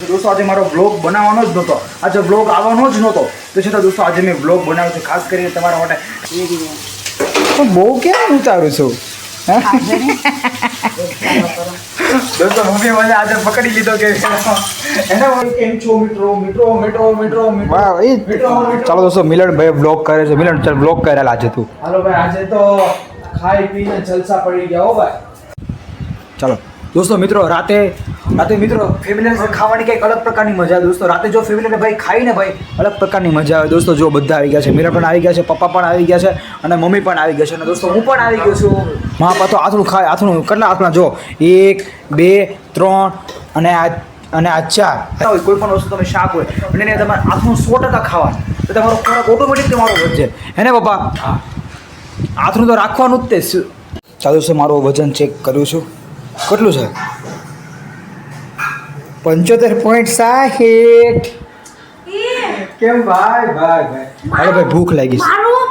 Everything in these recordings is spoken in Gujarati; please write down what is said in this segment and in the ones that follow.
दोस्तों आज मारो ब्लॉग बनावવાનો જ નહોતો, આજે ब्लॉग આવવાનો જ નહોતો, તો છતાં दोस्तों આજે મેં ब्लॉग બનાવ્યો છે ખાસ કરીને તમારા માટે। પણ બહુ કેમ ઉતારું છું दोस्तों मम्मी મને આજે પકડી લીધો કે એને કેમ છો મિત્રો મિત્રો મિત્રો મિત્રો વાહ ભાઈ ચાલો दोस्तों મિલન ભાઈ ब्लॉग કરે છે। મિલન ચાલ ब्लॉग કરેલા આજે તું। હાલો ભાઈ આજે તો ખાઈ પીને જલસા પડી ગયા હો ભાઈ। ચાલો दोस्तों मित्रों राते मित्रों फैमिली से खावानी कई अलग प्रकार की मजा है दोस्तों। राते जो फैमिली ने भाई खाई ने भाई अलग प्रकार की मजा आवे दोस्तों। जो बधा आई गया है, मीरा पण आई गया है, पप्पा पण आई गया है और मम्मी पण आई गया है दोस्तों। हूँ पण आई गयो छुं। माँ पा तो आथणुं खाय आथणुं कटला आथणा जो 1 2 3 અને આ 4 कोई पण वस्तु તમે શાક હોય અને એને તમારે આથણું 100% ખાવાનું તો તમારો ખોરાક ઓટોમેટિક તમારો વધશે હે ને પપ્પા। આથણું તો રાખવાનું જ તે। ચાલો दोस्तों મારું વજન ચેક કર્યું છું કેટલું છે 75.60। કેમ ભાઈ ભાઈ ભાઈ અરે ભાઈ ભૂખ લાગી છે મારું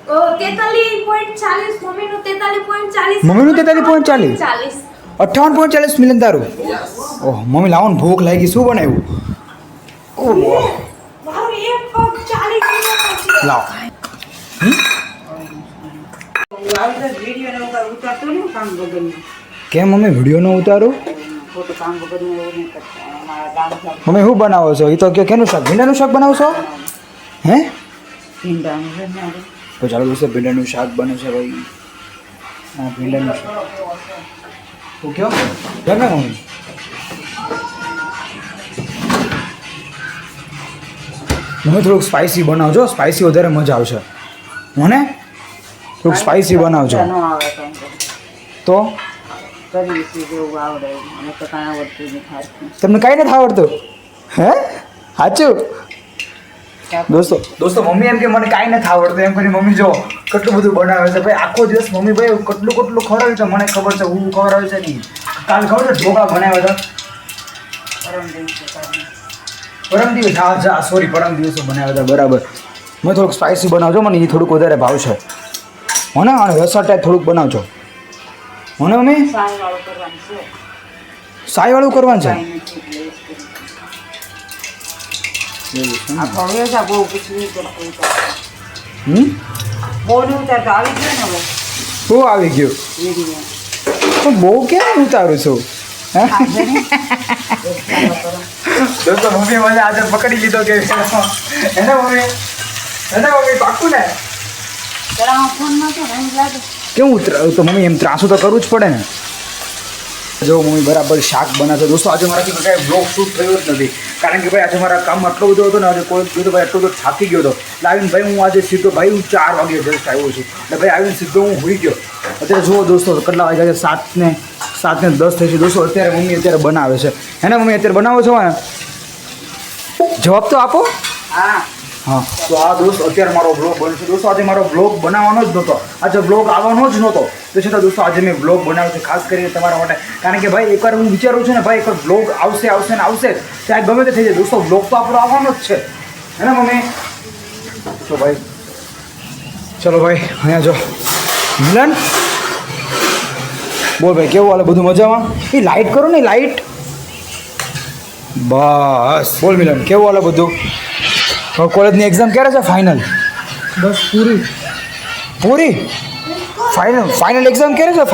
43.40 મમ્મીનું 43.40 મમ્મીનું 43.40 58.40 મિલન તારું ઓહ મમ્મી લાવો ને ભૂખ લાગી શું બનાવ્યું ઓહ મારું 1.40 લાવો વિડિયો ને ઉતારતો ને કામ બગડનું કેમ મમ્મી વિડિયો ન ઉતારું ફોટો કામ બગડનું એવું નહીં કરતા અમારા ગામ શાક મમ્મી શું બનાવો છો એ તો કે કેનું શાક ભીંડાનું શાક બનાવો છો હે ભીંડાનું છે ને તો ચાલો દોસ્તો ભીંડાનું શાક બને છે ભાઈ હા ભીંડાનું શાક તો કયો કેમ ને મમ્મી મને થોડુંક સ્પાઇસી બનાવજો સ્પાઇસી વધારે મજા આવશે મને થોડુંક સ્પાઇસી બનાવજો ન આવે કાંઈ તો કરી જેવું આવડે મને તો કાંઈ આવડતું નથી ખાતું તમને કાંઈ નથી આવડતું હે સાચું દોસ્તો મમ્મી એમ કે મને કાંઈ નથી આવડતું એમ કરીને મમ્મી જો કેટલું બધું બનાવે છે ભાઈ આખો દિવસ મમ્મી ભાઈ કેટલું ખવડાવ્યું છે મને ખબર છે હું ખવડાવ્યું છે નહીં કાલ ખબર છે ઢોકળા બનાવ્યા હતા પરમ દિવસ હા સોરી પરમ દિવસો બનાવ્યા હતા બરાબર મેં થોડુંક સ્પાઇસી બનાવજો મને એ થોડુંક વધારે ભાવશે મને અને રસા ટાઈપ થોડુંક બનાવજો મને મમ્મી સાંજવાળું કરવાનું છે સાઈવાળું કરવાનું છે આ ભાવે છે બહુ પૂછવું પડતું બહુ નહીં ઉતારતો આવી ગયો ને હવે શું આવી ગયું વિડીયો પણ બહુ કેમ ઉતારું છું દોસ્તો મમ્મી મને આજે પકડી લીધો કે એને મમ્મી પાકું ને જરા ફોન નતો ને એમ લાગે કેવું ઉતરાવું તો મમ્મી એમ ત્રાસું તો કરવું જ પડે ને જો મમ્મી બરાબર શાક બનાવશે દોસ્તો આજે મારાથી કાંઈ બ્લોગ શૂટ થયો જ નથી કારણ કે ભાઈ આજે મારા કામ આટલો બધો હતો ને આજે કોઈ કીધું ભાઈ આટલો બધો થાકી ગયો હતો એટલે આવીને ભાઈ હું આજે સીધો ભાઈ હું 4 વાગે જસ્ટ આવ્યો છું એટલે ભાઈ આવીને સીધો હું હોઈ ગયો અત્યારે જુઓ દોસ્તો કેટલા વાગ્યા છે 7 ને 10 થઈ છે દોસ્તો અત્યારે મમ્મી અત્યારે બનાવે છે હે ને મમ્મી અત્યારે બનાવો છો ને જવાબ તો આપો હા હા તો આ દોસ્ત અત્યારે મારો બ્લોગ બનશે દોસ્તો આજે મારો બ્લોગ બનાવવાનો જ નહોતો આજે બ્લોગ આવવાનો જ નહોતો તો છતાં દોસ્તો આજે મેં બ્લોગ બનાવ્યો છે ખાસ કરીને તમારા માટે કારણ કે ભાઈ એકવાર હું વિચારું છું ને ભાઈ એકવાર બ્લોગ આવશે ને આવશે ત્યાં ગમે તે થઈ જાય દોસ્તો બ્લોગ તો આપણો આવવાનો જ છે હે ને મમ્મી તો ભાઈ ચલો ભાઈ અહીંયા જો મિલન બોલ ભાઈ કેવું હાલે બધું મજામાં એ લાઇટ કરો ને લાઇટ બસ બોલ મિલન કેવું હાલે બધું કોલેજની એક્ઝામ ક્યારે છે ફાઇનલ બસ પૂરી ફાઇનલ એક્ઝામ ક્યારે છે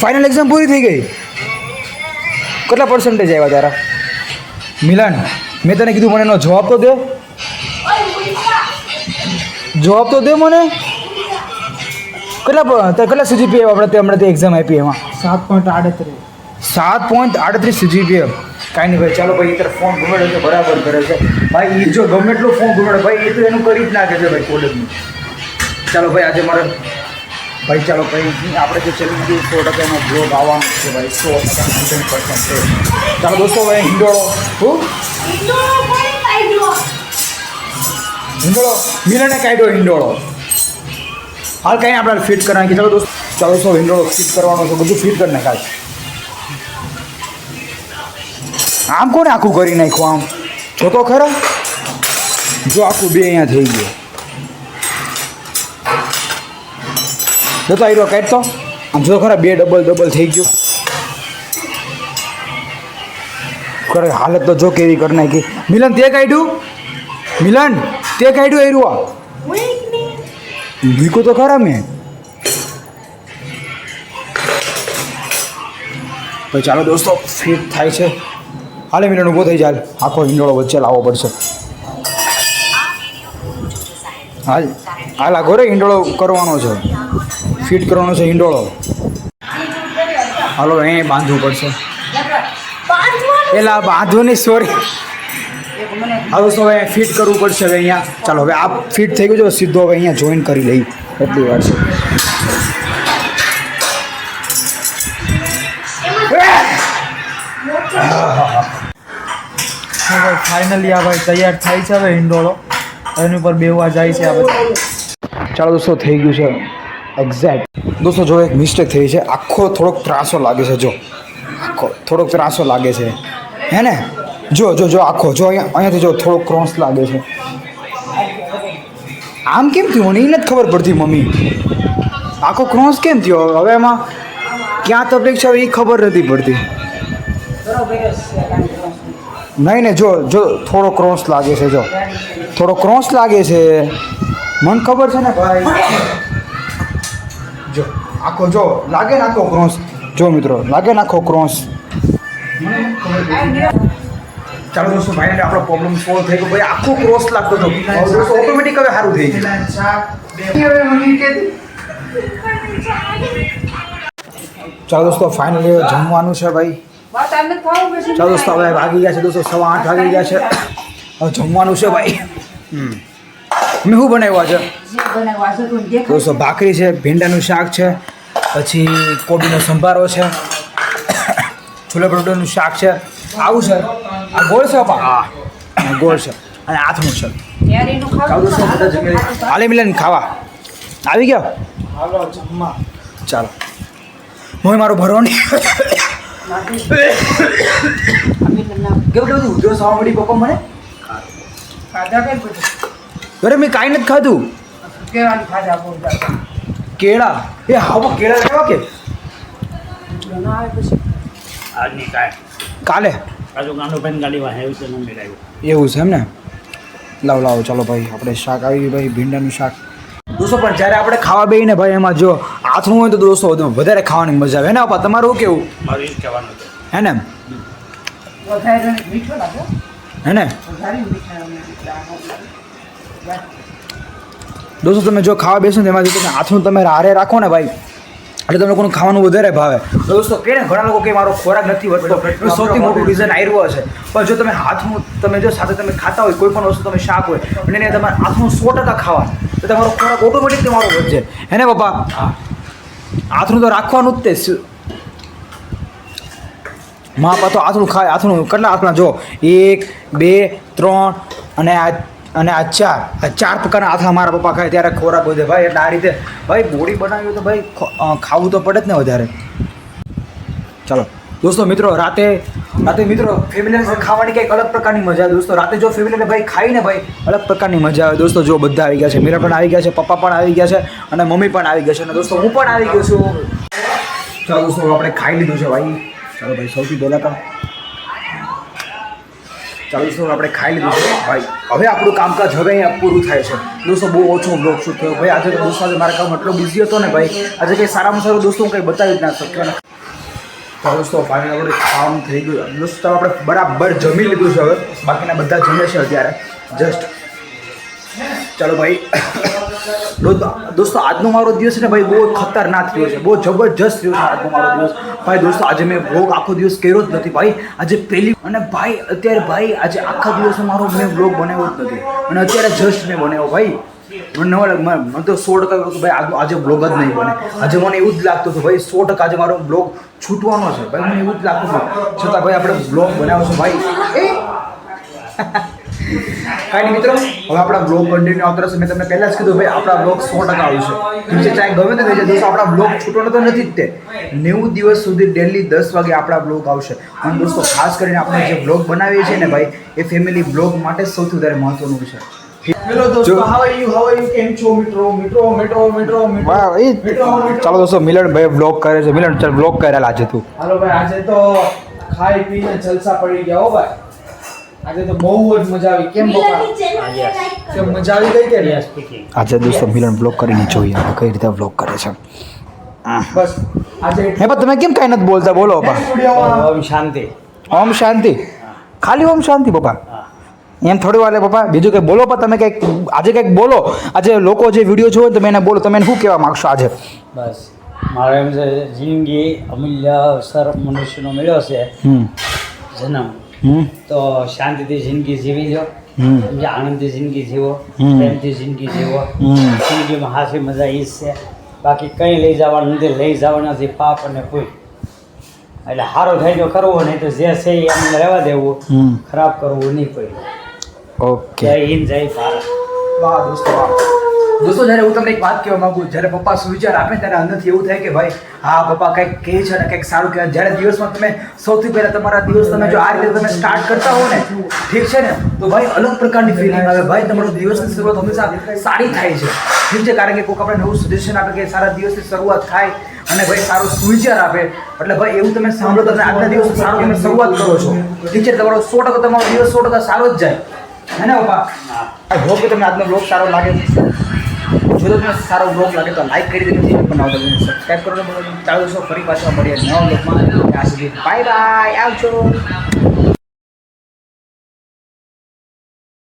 ફાઇનલ એક્ઝામ પૂરી થઈ ગઈ કેટલા પર્સન્ટેજ આવ્યા તારા મિલન મેં તને કીધું મને એનો જવાબ તો દે મને કેટલા સીજીપીએ આપણે હમણાં એક્ઝામ આપી એમાં 7.38 સીજીપીએ કાંઈ નહીં ભાઈ ચાલો ભાઈ અત્યારે ફોન ઘુમાડે છે બરાબર કરે છે ભાઈ એ જો ગમે એટલો ફોન ઘુમાડે ભાઈ એ તો એનું કરી જ નાખે છે ભાઈ કોલેજનું ચાલો ભાઈ આજે મારે ભાઈ ચાલો ભાઈ આપણે જે ચલી ગયું 100% એનો બ્લોગ આવવાનો છે ભાઈ 100% છે ચાલો દોસ્તો ભાઈ હિંડોળો મિલને કાઢ્યો હિંડોળો હાલ કાંઈ આપણે ફિટ કરવાની ચાલો દોસ્તો હિંડોળો ફિટ કરવાનો છે બધું ફિટ કરી નાખાય આમ કોને આખું કરી નાખ્યું આમ જો તો ખરા જો આખું બે અહીંયા થઈ ગયું જતો આયરો કાઢતો આમ જો ખરા બે ડબલ થઈ ગયું કરે હાલત તો જો કેવી કરી નાખી. મિલન તે કાઢ્યું? મિલન તે કાઢ્યું એરું વીકો તો ખરા મેં. ભાઈ ચાલો દોસ્તો ફિટ થાય છે. હાલે મિલન ઊભો થઈ જાય. આખો હિંડોળો વચ્ચે લાવવો પડશે. હાલ હાલ આ ઘરે હિંડોળો કરવાનો છે, ફિટ કરવાનો છે હિંડોળો. હાલો અહીંયા બાંધવું પડશે. એલા બાંધવાની સોરી. હવે દોસ્તો હવે ફિટ કરવું પડશે. હવે અહીંયા ચાલો હવે આ ફિટ થઈ ગયું છે. સીધો હવે અહીંયા જોઈન કરી લઈ. એટલી વાર છે. ફાઇનલી આ ભાઈ તૈયાર થાય છે. હવે હિંડોળો એની ઉપર બેહવા જાય છે. આ બધા ચાલો દોસ્તો થઈ ગયું છે એક્ઝેક્ટ. દોસ્તો જો એક મિસ્ટેક થઈ છે. આખો થોડોક ત્રાસો લાગે છે. જો આખો થોડોક ત્રાસો લાગે છે હે ને. જો જો જો આખો જો અહીંયાથી જો થોડોક ક્રોસ લાગે છે. આમ કેમ થયું મને એ નથી ખબર પડતી મમ્મી. આખો ક્રોસ કેમ થયો? હવે એમાં ક્યાં તકલીફ છે એ ખબર નથી પડતી. નહીં ને જો જો થોડો ક્રોસ લાગે છે. જો થોડો ક્રોસ લાગે છે. મને ખબર છે ને ભાઈ. જો આખો જો લાગે ને આખો ક્રોસ. જો મિત્રો લાગે ને આખો ક્રોસ. ચાલો દોસ્તો ફાઇનલી આપણો પ્રોબ્લેમ સોલ્વ થઈ ગયો. ભાઈ આખો ક્રોસ લાગતો હતો. ઓટોમેટિક હવે સારું થઈ ગયું. ચાલો દોસ્તો ફાઇનલી જમવાનું છે ભાઈ. ચાલો દોસ્તો હવે વાગી ગયા છે દોસ્તો 8:15 વાગી ગયા છે. હવે જમવાનું છે ભાઈ. મેં શું બનાવ્યું આજે દોસ્તો? ભાખરી છે, ભીંડાનું શાક છે, પછી કોબીનો સંભારો છે, છોલે ભટૂરેનું શાક છે. આવું છે. આ ગોળ છે પપ્પા? હા ગોળ છે અને આથમું છે. ચાલો દોસ્તો બધા જમી હાલે મિલન ખાવા આવી ગયા. હાલો જમવા. ચાલો હું મારું ભરવાની કેવું કેવું ઉધરો સવા મળી પપ્પા મને. અરે મેં કાંઈ નથી ખાધું. કેળા એ હા કેળા લેવા કે કાલે એવું છે એમ ને. લાવો લાવો ચાલો ભાઈ આપણે શાક આવી ગયું ભાઈ ભીંડાનું શાક. દોસ્તો પણ જ્યારે આપણે ખાવા બેસીને ભાઈ એમાં જો આથરું હોય તો દોસ્તો વધારે ખાવાની મજા આવે હે ને પપ્પા? તમારું કેવું હે ને? હે ને દોસ્તો તમે જો ખાવા બેસો ને એમાં જો તમે આથરું તમે હારે રાખો ને ભાઈ એટલે તમને કોનું ખાવાનું વધારે ભાવે. તો દોસ્તો કે ને ઘણા લોકો કે મારો ખોરાક નથી વધતો એનું સૌથી મોટું રીઝન આવ્યું છે. પણ જો તમે હાથનું તમે જો સાથે તમે ખાતા હોય કોઈ પણ વસ્તુ તમે શાક હોય અને એને તમારે હાથનું 100% ખાવા તો તમારો ખોરાક ઓટોમેટિક તમારો વધશે હે ને પપ્પા? હાથનું તો રાખવાનું જ તે. મા પપ્પા તો હાથનું ખાય. હાથનું કેટલા હાથના જો 1 2 3 અને આ 4 પ્રકારના હાથા મારા પપ્પા ખાય ત્યારે ખોરાક વધે ભાઈ. એટલે આ રીતે ભાઈ બોડી બનાવી હોય તો ભાઈ ખાવું તો પડે જ ને વધારે. ચાલો દોસ્તો મિત્રો રાતે મિત્રો ફેમિલી સાથે ખાવાની કંઈક અલગ પ્રકારની મજા આવે દોસ્તો. રાતે જો ફેમિલીને ભાઈ ખાઈને ભાઈ અલગ પ્રકારની મજા આવે દોસ્તો. જો બધા આવી ગયા છે. મીરા પણ આવી ગયા છે, પપ્પા પણ આવી ગયા છે અને મમ્મી પણ આવી ગયા છે અને દોસ્તો હું પણ આવી ગયો છું. ચાલો દોસ્તો આપણે ખાઈ લીધું છે ભાઈ. ચાલો ભાઈ સૌથી પહેલાં તો ચાલો દોસ્તો આપણે ખાઈ લીધું છે ભાઈ. હવે આપણું કામકાજ હવે અહીંયા પૂરું થાય છે દોસ્તો. બહુ ઓછો બ્લોગ શૂટ થયો ભાઈ આજે તો દોસ્તો. આજે મારા કામ એટલો બિઝી હતો ને ભાઈ આજે કંઈ સારામાં સારું દોસ્તો હું કંઈ બતાવી જ ના શક્યો. ચાલો દોસ્તો ફાઇનલ આપણે ખાવાનું થઈ ગયું દોસ્તો. આપણે બરાબર જમી લીધું છે. હવે બાકીના બધા જમે છે અત્યારે જસ્ટ. ચાલો ભાઈ દોસ્તો આજનો મારો દિવસ છે ને ભાઈ બહુ ખતરનાક થયો છે. બહુ જબરજસ્ત થયો છે આજનો મારો દિવસ ભાઈ. દોસ્તો આજે મેં વ્લોગ આખો દિવસ કર્યો જ નથી ભાઈ. આજે પહેલી અને ભાઈ અત્યારે ભાઈ આજે આખા દિવસે મારો મેં વ્લોગ બનાવ્યો જ નથી અને અત્યારે જસ્ટ મેં બનાવ્યો ભાઈ. મને તો 100% હતું ભાઈ આજે બ્લોગ જ નહીં બને. આજે મને એવું જ લાગતું હતું ભાઈ 100% આજે મારો બ્લોગ છૂટવાનો છે ભાઈ. મને એવું જ લાગતું હતું છતાં ભાઈ આપણે બ્લોગ બનાવ્યો છે ભાઈ. કાંઈ નહીં મિત્રો હવે આપણા બ્લોગ કન્ટિન્યુ આવતા રહેશે. મેં તમને પહેલાં જ કીધું ભાઈ આપણા બ્લોગ 100% આવશે. નીચે ચાહે ગમે તે થઈ જાય દોસ્તો આપણા બ્લોગ છૂટવાનો તો નથી જ તે. 90 દિવસ સુધી ડેલી 10 વાગે આપણા બ્લોગ આવશે. અને દોસ્તો ખાસ કરીને આપણે જે બ્લોગ બનાવીએ છીએ ને ભાઈ એ ફેમિલી બ્લોગ માટે સૌથી વધારે મહત્વનું છે. હેલો દોસ્તો હાઉ આર યુ કેમ છો મિત્રો? ચાલો દોસ્તો મિલન ભાઈ બ્લોગ કરે છે. મિલન ચાલ બ્લોગ કરેલા આજે તું. હાલો ભાઈ આજે તો ખાઈ પીને જલસા પડી ગયા હો ભાઈ. આજે તો બહુ જ મજા આવી. કેમ પપ્પા? કેમ મજા આવી ગઈ કે Yes, speaking. આજે દોસ્તો મિલન બ્લોગ કરીને જોઈએ આપણે કઈ રીતે બ્લોગ કરે છે. બસ આજે હે પણ તમે કેમ કાંઈ નથી બોલતા? બોલો પપ્પા. ઓમ શાંતિ. ઓમ શાંતિ. ખાલી ઓમ શાંતિ પપ્પા. હા. એમ થોડી વાર લે પપ્પા, બીજું કંઈ બોલો. પણ તમે કંઈક આજે કંઈક બોલો. આજે લોકો જે વિડીયો જોવે તમે એને બોલો. તમે એને શું કહેવા માગશો આજે? બસ મારે એમ છે જિંદગી અમૂલ્ય અવસર મનુષ્યનો મળ્યો છે જન્મ, તો શાંતિથી જિંદગી જીવી લો. સમજે? આનંદથી જિંદગી જીવો, પ્રેમથી જિંદગી જીવો. જિંદગીમાં હાથી મજા એ જ છે. બાકી કંઈ લઈ જવાનું નથી, લઈ જવાના નથી પાપ અને કોઈ. એટલે સારો થાય તો કરવો, નહીં તો જે છે એ અમને રહેવા દેવું, ખરાબ કરવું નહીં કોઈ. ઓકે. જય હિન્દ, જય ભારત. વાહ દોસ્તો વાહ. દોસ્તો જ્યારે હું તમને એક વાત કહેવા માંગુ, જ્યારે પપ્પા સુવિચાર આપે ત્યારે અંદરથી એવું થાય કે ભાઈ હા પપ્પા કંઈક કહે છે ને કંઈક સારું કહેવાય. જ્યારે દિવસમાં તમે સૌથી પહેલાં તમારા દિવસ તમે જો આ રીતે તમે સ્ટાર્ટ કરતા હો ને, ઠીક છે ને, તો ભાઈ અલગ પ્રકારની ફિલિંગ આવે. ભાઈ તમારો દિવસની શરૂઆત હંમેશા સારી થાય છે, ઠીક છે, કારણ કે કોઈક આપણે નવું સજેશન આપે કે સારા દિવસની શરૂઆત થાય અને ભાઈ સારો સુવિચાર આપે, એટલે ભાઈ એવું તમે સાંભળો તમે આજના દિવસ સારો તમે શરૂઆત કરો છો, ઠીક છે, તમારો 100% તમારો દિવસ 100% સારો જ જાય. હે ને પપ્પા? આઈ હોપ કે તમને આજનો બ્લોગ સારો લાગે. જો તમને સારો બ્લોગ લાગે તો લાઈક કરી દેજો, બનાવો તો સબસ્ક્રાઈબ કરો. ચાલો દોસ્તો ફરી પાછા મળીએ નવા બ્લોગમાં. ત્યાં સુધી બાય બાય, આવજો.